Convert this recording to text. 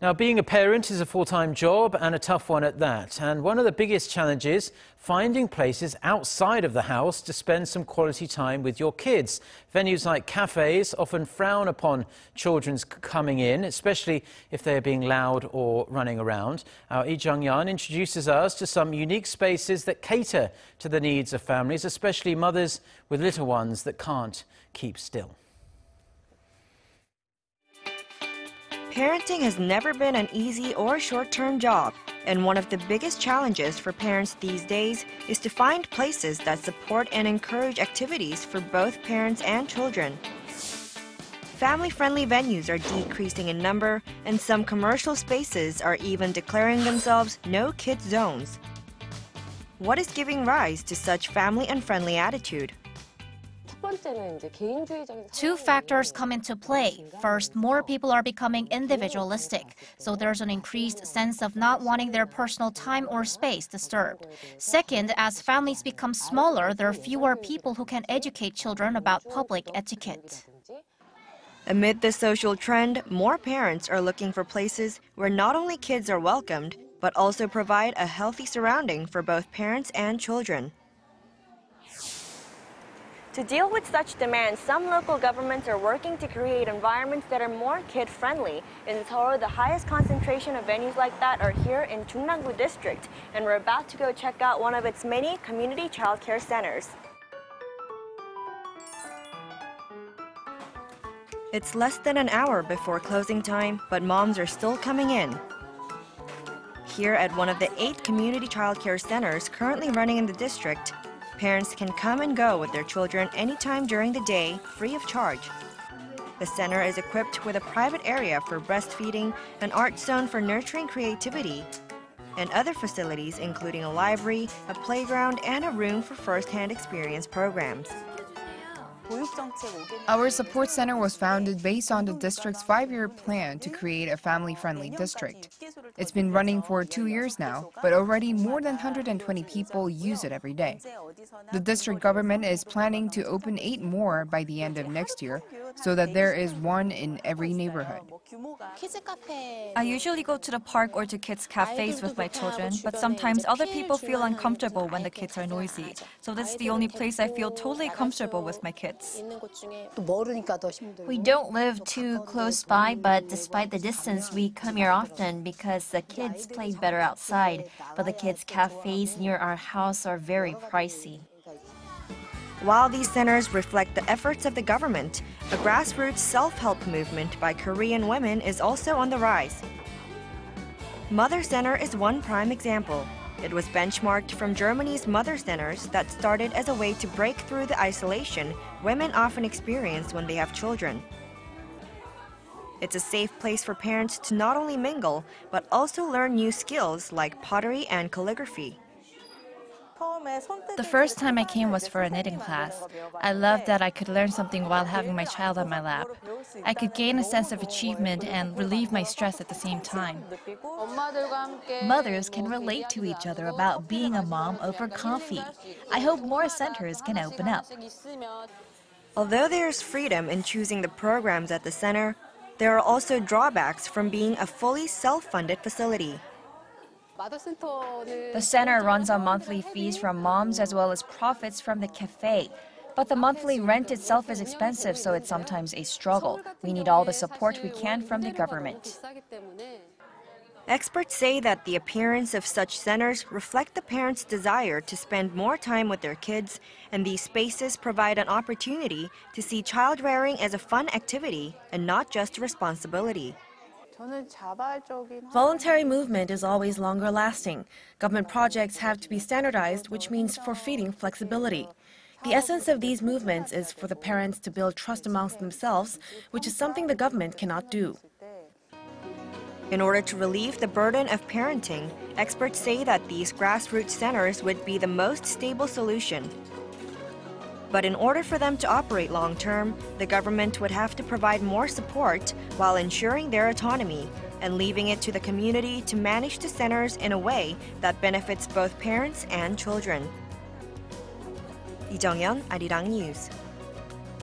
Now, being a parent is a full-time job and a tough one at that. And one of the biggest challenges, finding places outside of the house to spend some quality time with your kids. Venues like cafes often frown upon children's coming in, especially if they are being loud or running around. Our Jeong-yeon introduces us to some unique spaces that cater to the needs of families, especially mothers with little ones that can't keep still. Parenting has never been an easy or short-term job, and one of the biggest challenges for parents these days is to find places that support and encourage activities for both parents and children. Family-friendly venues are decreasing in number, and some commercial spaces are even declaring themselves no-kid zones. What is giving rise to such family-unfriendly attitude? Two factors come into play. First, more people are becoming individualistic, so there's an increased sense of not wanting their personal time or space disturbed. Second, as families become smaller, there are fewer people who can educate children about public etiquette. Amid this social trend, more parents are looking for places where not only kids are welcomed, but also provide a healthy surrounding for both parents and children. To deal with such demands, some local governments are working to create environments that are more kid-friendly. In Seoul, the highest concentration of venues like that are here in Jungnam-gu district, and we're about to go check out one of its many community childcare centers. It's less than an hour before closing time, but moms are still coming in. Here at one of the 8 community childcare centers currently running in the district, parents can come and go with their children anytime during the day, free of charge. The center is equipped with a private area for breastfeeding, an art zone for nurturing creativity, and other facilities including a library, a playground, and a room for first-hand experience programs. Our support center was founded based on the district's 5-year plan to create a family-friendly district. It's been running for 2 years now, but already more than 120 people use it every day. The district government is planning to open 8 more by the end of next year, so that there is one in every neighborhood. I usually go to the park or to kids' cafes with my children, but sometimes other people feel uncomfortable when the kids are noisy. So this is the only place I feel totally comfortable with my kids. We don't live too close by, but despite the distance, we come here often because the kids play better outside. But the kids' cafes near our house are very pricey. While these centers reflect the efforts of the government, a grassroots self-help movement by Korean women is also on the rise. Mother Center is one prime example. It was benchmarked from Germany's mother centers that started as a way to break through the isolation women often experience when they have children. It's a safe place for parents to not only mingle, but also learn new skills like pottery and calligraphy. The first time I came was for a knitting class. I loved that I could learn something while having my child on my lap. I could gain a sense of achievement and relieve my stress at the same time. Mothers can relate to each other about being a mom over coffee. I hope more centers can open up. Although there's freedom in choosing the programs at the center, there are also drawbacks from being a fully self-funded facility. The center runs on monthly fees from moms as well as profits from the cafe. But the monthly rent itself is expensive, so it's sometimes a struggle. We need all the support we can from the government. Experts say that the appearance of such centers reflect the parents' desire to spend more time with their kids, and these spaces provide an opportunity to see child rearing as a fun activity and not just a responsibility. Voluntary movement is always longer lasting. Government projects have to be standardized, which means forfeiting flexibility. The essence of these movements is for the parents to build trust amongst themselves, which is something the government cannot do. In order to relieve the burden of parenting, experts say that these grassroots centers would be the most stable solution. But in order for them to operate long-term, the government would have to provide more support while ensuring their autonomy and leaving it to the community to manage the centers in a way that benefits both parents and children. Jeong-yeon, Arirang News.